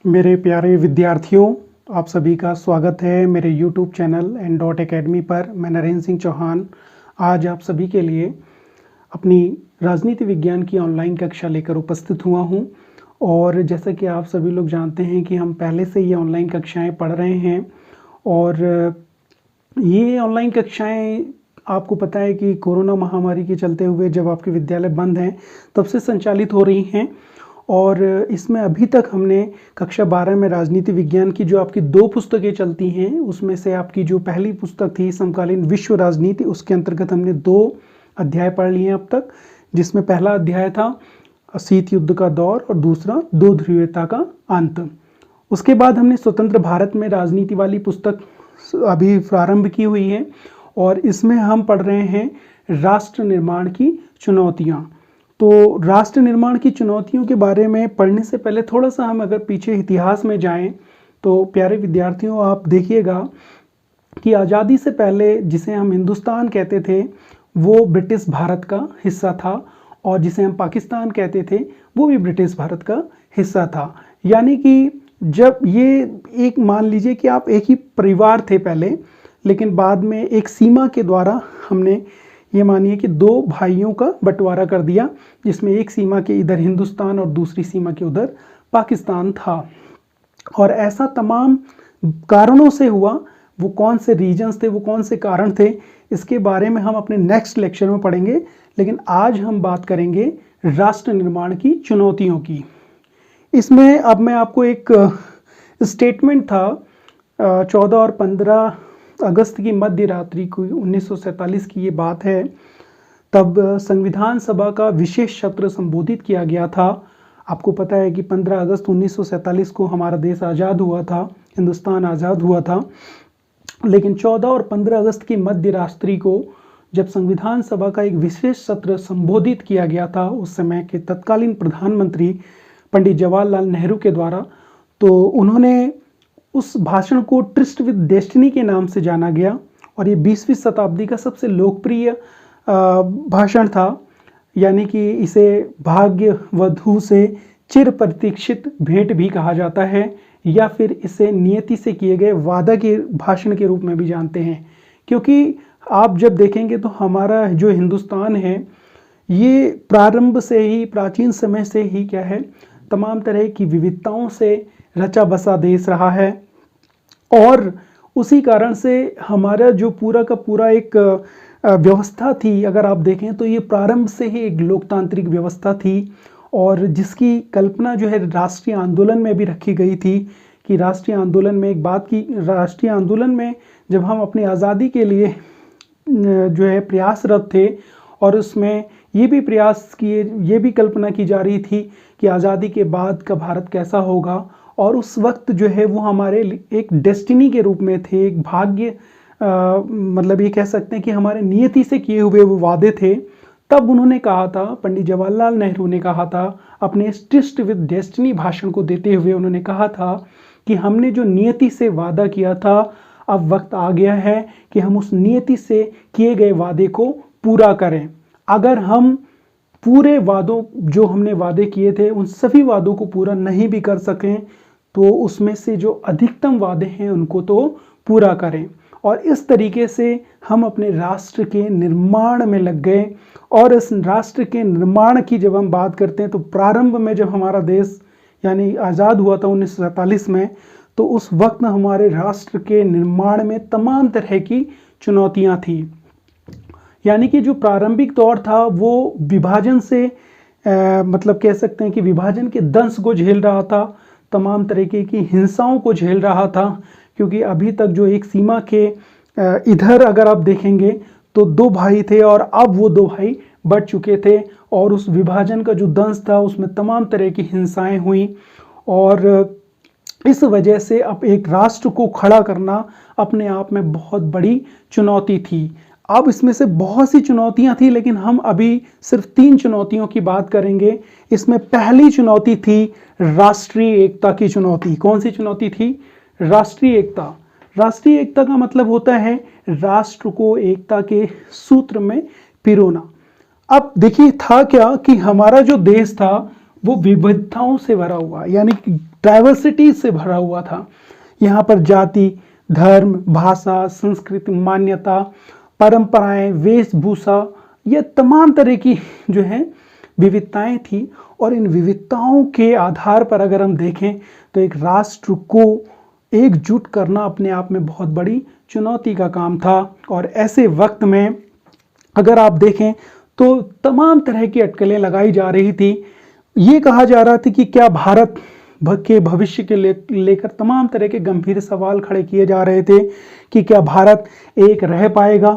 मेरे प्यारे विद्यार्थियों, आप सभी का स्वागत है मेरे YouTube channel and dot academy पर। मैं नरेंद्र सिंह चौहान आज आप सभी के लिए अपनी राजनीति विज्ञान की ऑनलाइन कक्षा लेकर उपस्थित हुआ हूं। और जैसा कि आप सभी लोग जानते हैं कि हम पहले से ये ऑनलाइन कक्षाएं पढ़ रहे हैं और ये ऑनलाइन कक्षाएं आपको पता है कि कोरोना महामारी के चलते हुए जब आपके विद्यालय बंद हैं तब से संचालित हो रही हैं। और इसमें अभी तक हमने कक्षा 12 में राजनीति विज्ञान की जो आपकी 2 पुस्तकें चलती हैं उसमें से आपकी जो पहली पुस्तक थी समकालीन विश्व राजनीति, उसके अंतर्गत हमने 2 अध्याय पढ़ लिए हैं अब तक, जिसमें पहला अध्याय था शीत युद्ध का दौर और दूसरा 2 ध्रुवीयता का अंत। उसके बाद हमने स्वतंत्र भारत में राजनीति वाली पुस्तक अभी प्रारंभ की हुई है और इसमें हम पढ़ रहे हैं राष्ट्र निर्माण की चुनौतियाँ। तो राष्ट्र निर्माण की चुनौतियों के बारे में पढ़ने से पहले थोड़ा सा हम अगर पीछे इतिहास में जाएं तो प्यारे विद्यार्थियों आप देखिएगा कि आज़ादी से पहले जिसे हम हिंदुस्तान कहते थे वो ब्रिटिश भारत का हिस्सा था और जिसे हम पाकिस्तान कहते थे वो भी ब्रिटिश भारत का हिस्सा था। यानी कि जब ये एक मान लीजिए कि आप एक ही परिवार थे पहले, लेकिन बाद में एक सीमा के द्वारा हमने ये मानिए कि 2 भाइयों का बंटवारा कर दिया, जिसमें एक सीमा के इधर हिंदुस्तान और दूसरी सीमा के उधर पाकिस्तान था। और ऐसा तमाम कारणों से हुआ। वो कौन से रीजन्स थे, वो कौन से कारण थे, इसके बारे में हम अपने नेक्स्ट लेक्चर में पढ़ेंगे। लेकिन आज हम बात करेंगे राष्ट्र निर्माण की चुनौतियों की। इसमें अब मैं आपको एक स्टेटमेंट था 14 और 15 अगस्त की मध्य रात्रि को 1947 की ये बात है। तब संविधान सभा का विशेष सत्र संबोधित किया गया था। आपको पता है कि 15 अगस्त 1947 को हमारा देश आज़ाद हुआ था, हिंदुस्तान आज़ाद हुआ था। लेकिन 14 और 15 अगस्त की मध्य रात्रि को जब संविधान सभा का एक विशेष सत्र संबोधित किया गया था उस समय के तत्कालीन प्रधानमंत्री पंडित जवाहरलाल नेहरू के द्वारा, तो उन्होंने उस भाषण को ट्रिस्ट विद डेस्टिनी के नाम से जाना गया और ये 20वीं शताब्दी का सबसे लोकप्रिय भाषण था। यानी कि इसे भाग्य वधू से चिर प्रतीक्षित भेंट भी कहा जाता है या फिर इसे नियति से किए गए वादा के भाषण के रूप में भी जानते हैं। क्योंकि आप जब देखेंगे तो हमारा जो हिंदुस्तान है ये प्रारंभ से ही, प्राचीन समय से ही क्या है, तमाम तरह की विविधताओं से रचा बसा देश रहा है। और उसी कारण से हमारा जो पूरा का पूरा एक व्यवस्था थी, अगर आप देखें तो ये प्रारंभ से ही एक लोकतांत्रिक व्यवस्था थी और जिसकी कल्पना जो है राष्ट्रीय आंदोलन में भी रखी गई थी कि राष्ट्रीय आंदोलन में एक बात की, राष्ट्रीय आंदोलन में जब हम अपनी आज़ादी के लिए जो है प्रयासरत थे और उसमें ये भी प्रयास किए, ये भी कल्पना की जा रही थी कि आज़ादी के बाद का भारत कैसा होगा। और उस वक्त जो है वो हमारे एक डेस्टिनी के रूप में थे, एक भाग्य, मतलब ये कह सकते हैं कि हमारे नियति से किए हुए वो वादे थे। तब उन्होंने कहा था, पंडित जवाहरलाल नेहरू ने कहा था अपने ट्रिस्ट विद डेस्टिनी भाषण को देते हुए, उन्होंने कहा था कि हमने जो नियति से वादा किया था अब वक्त आ गया है कि हम उस नियति से किए गए वादे को पूरा करें। अगर हम पूरे वादों, जो हमने वादे किए थे उन सभी वादों को पूरा नहीं भी कर सकें तो उसमें से जो अधिकतम वादे हैं उनको तो पूरा करें। और इस तरीके से हम अपने राष्ट्र के निर्माण में लग गए। और इस राष्ट्र के निर्माण की जब हम बात करते हैं तो प्रारंभ में जब हमारा देश यानी आज़ाद हुआ था 1947 में, तो उस वक्त हमारे राष्ट्र के निर्माण में तमाम तरह की चुनौतियाँ थी। यानी कि जो प्रारंभिक दौर था वो विभाजन से मतलब कह सकते हैं कि विभाजन के दंश को झेल रहा था, तमाम तरीके की हिंसाओं को झेल रहा था। क्योंकि अभी तक जो एक सीमा के इधर अगर आप देखेंगे तो 2 भाई थे और अब वो 2 भाई बढ़ चुके थे और उस विभाजन का जो दंश था उसमें तमाम तरह की हिंसाएं हुई। और इस वजह से अब एक राष्ट्र को खड़ा करना अपने आप में बहुत बड़ी चुनौती थी। अब इसमें से बहुत सी चुनौतियां थी लेकिन हम अभी सिर्फ 3 चुनौतियों की बात करेंगे। इसमें पहली चुनौती थी राष्ट्रीय एकता की चुनौती। कौन सी चुनौती थी? राष्ट्रीय एकता। राष्ट्रीय एकता का मतलब होता है राष्ट्र को एकता के सूत्र में पिरोना। अब देखिए था क्या कि हमारा जो देश था वो विविधताओं से भरा हुआ, यानी कि डाइवर्सिटी से भरा हुआ था। यहाँ पर जाति, धर्म, भाषा, संस्कृति, मान्यता, परंपराएं, वेशभूषा, ये तमाम तरह की जो है विविधताएं थी। और इन विविधताओं के आधार पर अगर हम देखें तो एक राष्ट्र को एकजुट करना अपने आप में बहुत बड़ी चुनौती का काम था। और ऐसे वक्त में अगर आप देखें तो तमाम तरह की अटकलें लगाई जा रही थी। ये कहा जा रहा था कि क्या भारत के भविष्य के लेकर तमाम तरह के गंभीर सवाल खड़े किए जा रहे थे कि क्या भारत एक रह पाएगा,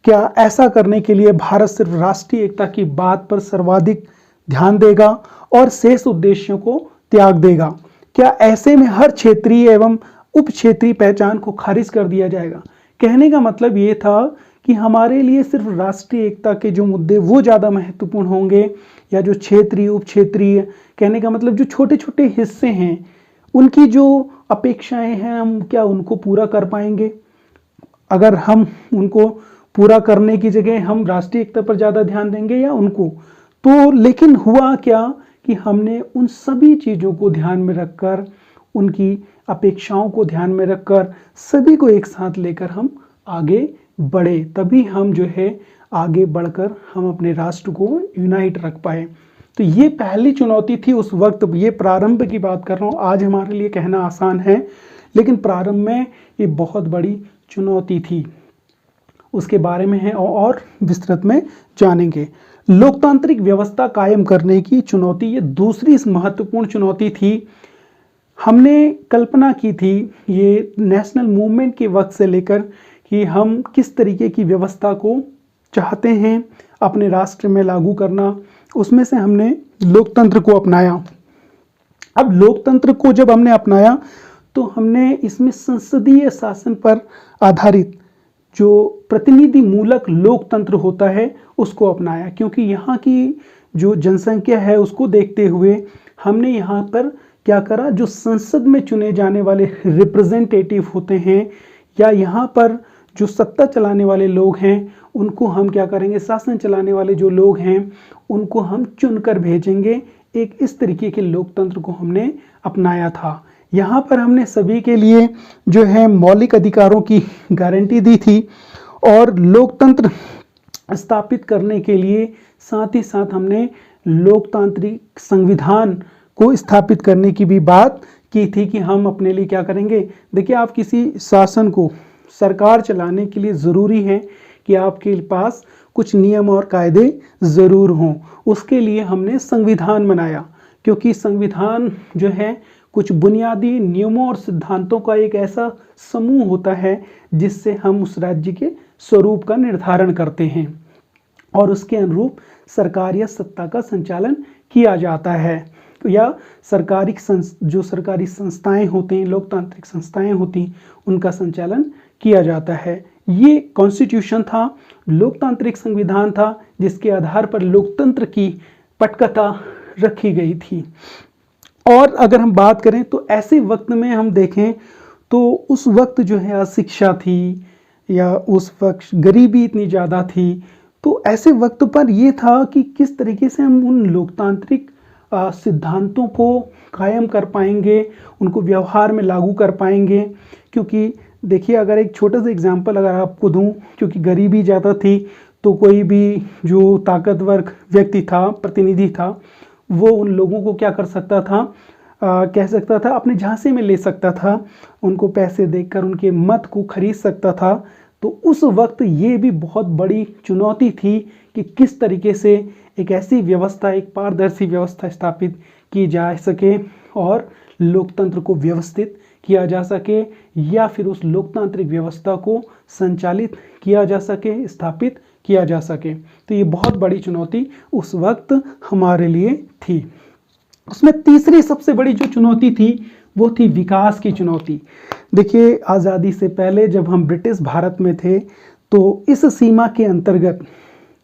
क्या ऐसा करने के लिए भारत सिर्फ राष्ट्रीय एकता की बात पर सर्वाधिक ध्यान देगा और शेष उद्देश्यों को त्याग देगा, क्या ऐसे में हर क्षेत्रीय एवं उप क्षेत्रीय पहचान को खारिज कर दिया जाएगा। कहने का मतलब ये था कि हमारे लिए सिर्फ राष्ट्रीय एकता के जो मुद्दे वो ज़्यादा महत्वपूर्ण होंगे, या जो क्षेत्रीय उप क्षेत्रीय, कहने का मतलब जो छोटे छोटे हिस्से हैं उनकी जो अपेक्षाएं हैं हम क्या उनको पूरा कर पाएंगे। अगर हम उनको पूरा करने की जगह हम राष्ट्रीय एकता पर ज़्यादा ध्यान देंगे या उनको, तो लेकिन हुआ क्या कि हमने उन सभी चीज़ों को ध्यान में रखकर, उनकी अपेक्षाओं को ध्यान में रखकर सभी को एक साथ लेकर हम आगे बढ़े, तभी हम जो है आगे बढ़कर हम अपने राष्ट्र को यूनाइट रख पाए। तो ये पहली चुनौती थी उस वक्त। ये प्रारंभ की बात कर रहा हूँ, आज हमारे लिए कहना आसान है, लेकिन प्रारंभ में ये बहुत बड़ी चुनौती थी। उसके बारे में है और विस्तृत में जानेंगे। लोकतांत्रिक व्यवस्था कायम करने की चुनौती, ये दूसरी महत्वपूर्ण चुनौती थी। हमने कल्पना की थी ये नेशनल मूवमेंट के वक्त से लेकर कि हम किस तरीके की व्यवस्था को चाहते हैं अपने राष्ट्र में लागू करना, उसमें से हमने लोकतंत्र को अपनाया। अब लोकतंत्र को जब हमने अपनाया तो हमने इसमें संसदीय शासन पर आधारित जो प्रतिनिधि मूलक लोकतंत्र होता है उसको अपनाया, क्योंकि यहाँ की जो जनसंख्या है उसको देखते हुए हमने यहाँ पर क्या करा, जो संसद में चुने जाने वाले रिप्रेजेंटेटिव होते हैं या यहाँ पर जो सत्ता चलाने वाले लोग हैं उनको हम क्या करेंगे, शासन चलाने वाले जो लोग हैं उनको हम चुनकर भेजेंगे। एक इस तरीके के लोकतंत्र को हमने अपनाया था। यहाँ पर हमने सभी के लिए जो है मौलिक अधिकारों की गारंटी दी थी और लोकतंत्र स्थापित करने के लिए साथ ही साथ हमने लोकतांत्रिक संविधान को स्थापित करने की भी बात की थी कि हम अपने लिए क्या करेंगे। देखिए, आप किसी शासन को, सरकार चलाने के लिए ज़रूरी है कि आपके पास कुछ नियम और कायदे ज़रूर हों। उसके लिए हमने संविधान बनाया, क्योंकि संविधान जो है कुछ बुनियादी नियमों और सिद्धांतों का एक ऐसा समूह होता है जिससे हम उस राज्य के स्वरूप का निर्धारण करते हैं और उसके अनुरूप सरकार या सत्ता का संचालन किया जाता है। या जो सरकारी संस्थाएं होती हैं, लोकतांत्रिक संस्थाएं होती हैं, उनका संचालन किया जाता है। ये कॉन्स्टिट्यूशन था, लोकतांत्रिक संविधान था, जिसके आधार पर लोकतंत्र की पटकथा रखी गई थी। और अगर हम बात करें तो ऐसे वक्त में हम देखें तो उस वक्त जो है अशिक्षा थी या उस वक्त गरीबी इतनी ज़्यादा थी, तो ऐसे वक्त पर ये था कि किस तरीके से हम उन लोकतांत्रिक सिद्धांतों को कायम कर पाएंगे, उनको व्यवहार में लागू कर पाएंगे। क्योंकि देखिए, अगर एक छोटा सा एग्जांपल अगर आपको दूं, क्योंकि गरीबी ज़्यादा थी तो कोई भी जो ताकतवर व्यक्ति था, प्रतिनिधि था, वो उन लोगों को क्या कर सकता था, कह सकता था, अपने झांसे में ले सकता था, उनको पैसे देकर उनके मत को खरीद सकता था। तो उस वक्त ये भी बहुत बड़ी चुनौती थी कि किस तरीके से एक ऐसी व्यवस्था, एक पारदर्शी व्यवस्था स्थापित की जा सके और लोकतंत्र को व्यवस्थित किया जा सके, या फिर उस लोकतांत्रिक व्यवस्था को संचालित किया जा सके, स्थापित किया जा सके। तो ये बहुत बड़ी चुनौती उस वक्त हमारे लिए थी। उसमें तीसरी सबसे बड़ी जो चुनौती थी वो थी विकास की चुनौती। देखिए, आज़ादी से पहले जब हम ब्रिटिश भारत में थे तो इस सीमा के अंतर्गत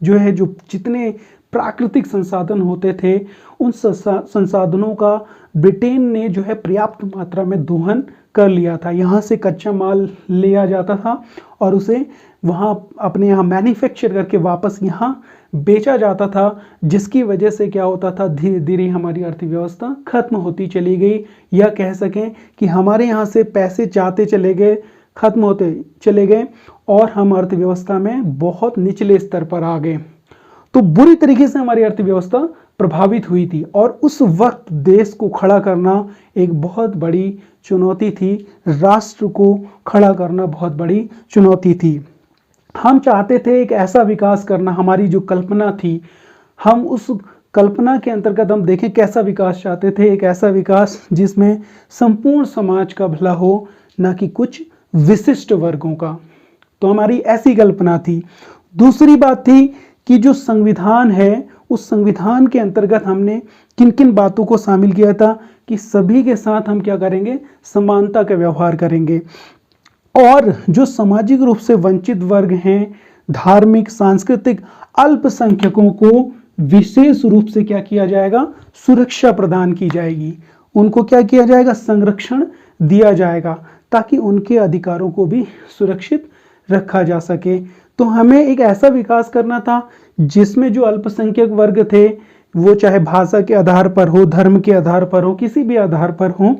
जो है, जो जितने प्राकृतिक संसाधन होते थे, उन संसाधनों का ब्रिटेन ने जो है पर्याप्त मात्रा में दोहन कर लिया था। यहाँ से कच्चा माल लिया जाता था और उसे वहाँ अपने यहाँ मैन्युफैक्चर करके वापस यहाँ बेचा जाता था, जिसकी वजह से क्या होता था, धीरे धीरे हमारी अर्थव्यवस्था खत्म होती चली गई, या कह सकें कि हमारे यहाँ से पैसे जाते चले गए, खत्म होते चले गए और हम अर्थव्यवस्था में बहुत निचले स्तर पर आ गए। तो बुरी तरीके से हमारी अर्थव्यवस्था प्रभावित हुई थी और उस वक्त देश को खड़ा करना एक बहुत बड़ी चुनौती थी, राष्ट्र को खड़ा करना बहुत बड़ी चुनौती थी। हम चाहते थे एक ऐसा विकास करना, हमारी जो कल्पना थी, हम उस कल्पना के अंतर्गत हम देखें कैसा विकास चाहते थे, एक ऐसा विकास जिसमें संपूर्ण समाज का भला हो, ना कि कुछ विशिष्ट वर्गों का। तो हमारी ऐसी कल्पना थी। दूसरी बात थी कि जो संविधान है, उस संविधान के अंतर्गत हमने किन किन बातों को शामिल किया था कि सभी के साथ हम क्या करेंगे, समानता का व्यवहार करेंगे, और जो सामाजिक रूप से वंचित वर्ग हैं, धार्मिक सांस्कृतिक अल्पसंख्यकों को विशेष रूप से क्या किया जाएगा, सुरक्षा प्रदान की जाएगी, उनको क्या किया जाएगा, संरक्षण दिया जाएगा, ताकि उनके अधिकारों को भी सुरक्षित रखा जा सके। तो हमें एक ऐसा विकास करना था जिसमें जो अल्पसंख्यक वर्ग थे, वो चाहे भाषा के आधार पर हो, धर्म के आधार पर हो, किसी भी आधार पर हो,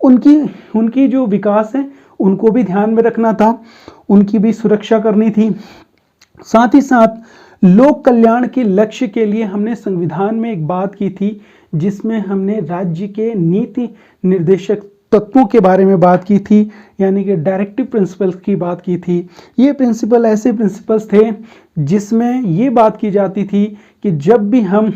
उनकी जो विकास है उनको भी ध्यान में रखना था, उनकी भी सुरक्षा करनी थी। साथ ही साथ लोक कल्याण के लक्ष्य के लिए हमने संविधान में एक बात की थी, जिसमें हमने राज्य के नीति निर्देशक तत्वों के बारे में बात की थी, यानी कि डायरेक्टिव प्रिंसिपल्स की बात की थी। ये प्रिंसिपल ऐसे प्रिंसिपल्स थे जिसमें ये बात की जाती थी कि जब भी हम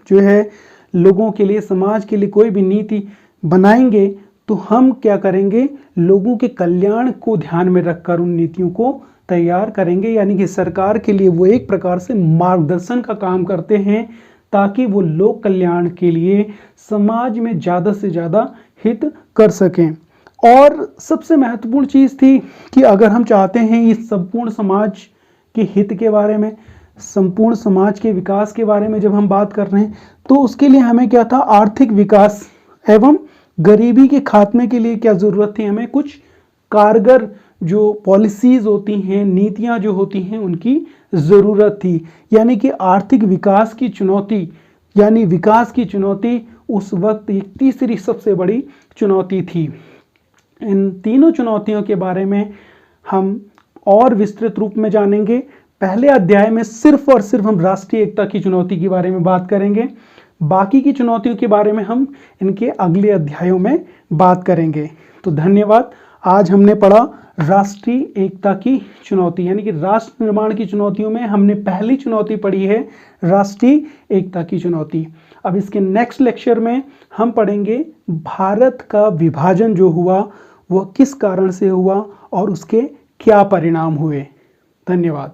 जो है लोगों के लिए, समाज के लिए कोई भी नीति बनाएंगे, तो हम क्या करेंगे, लोगों के कल्याण को ध्यान में रखकर उन नीतियों को तैयार करेंगे, यानी कि सरकार के लिए वो एक प्रकार से मार्गदर्शन का काम करते हैं, ताकि वो लोक कल्याण के लिए समाज में ज़्यादा से ज़्यादा हित कर सकें। और सबसे महत्वपूर्ण चीज़ थी कि अगर हम चाहते हैं इस संपूर्ण समाज के हित के बारे में, संपूर्ण समाज के विकास के बारे में जब हम बात कर रहे हैं, तो उसके लिए हमें क्या था, आर्थिक विकास एवं गरीबी के खात्मे के लिए क्या ज़रूरत थी, हमें कुछ कारगर जो पॉलिसीज़ होती हैं, नीतियां जो होती हैं, उनकी ज़रूरत थी। यानी कि आर्थिक विकास की चुनौती, यानी विकास की चुनौती उस वक्त एक तीसरी सबसे बड़ी चुनौती थी। इन तीनों चुनौतियों के बारे में हम और विस्तृत रूप में जानेंगे। पहले अध्याय में सिर्फ और सिर्फ हम राष्ट्रीय एकता की चुनौती के बारे में बात करेंगे, बाकी की चुनौतियों के बारे में हम इनके अगले अध्यायों में बात करेंगे। तो धन्यवाद। आज हमने पढ़ा राष्ट्रीय एकता की चुनौती, यानी कि राष्ट्र निर्माण की चुनौतियों में हमने पहली चुनौती पढ़ी है राष्ट्रीय एकता की चुनौती। अब इसके नेक्स्ट लेक्चर में हम पढ़ेंगे भारत का विभाजन जो हुआ वह किस कारण से हुआ और उसके क्या परिणाम हुए। धन्यवाद।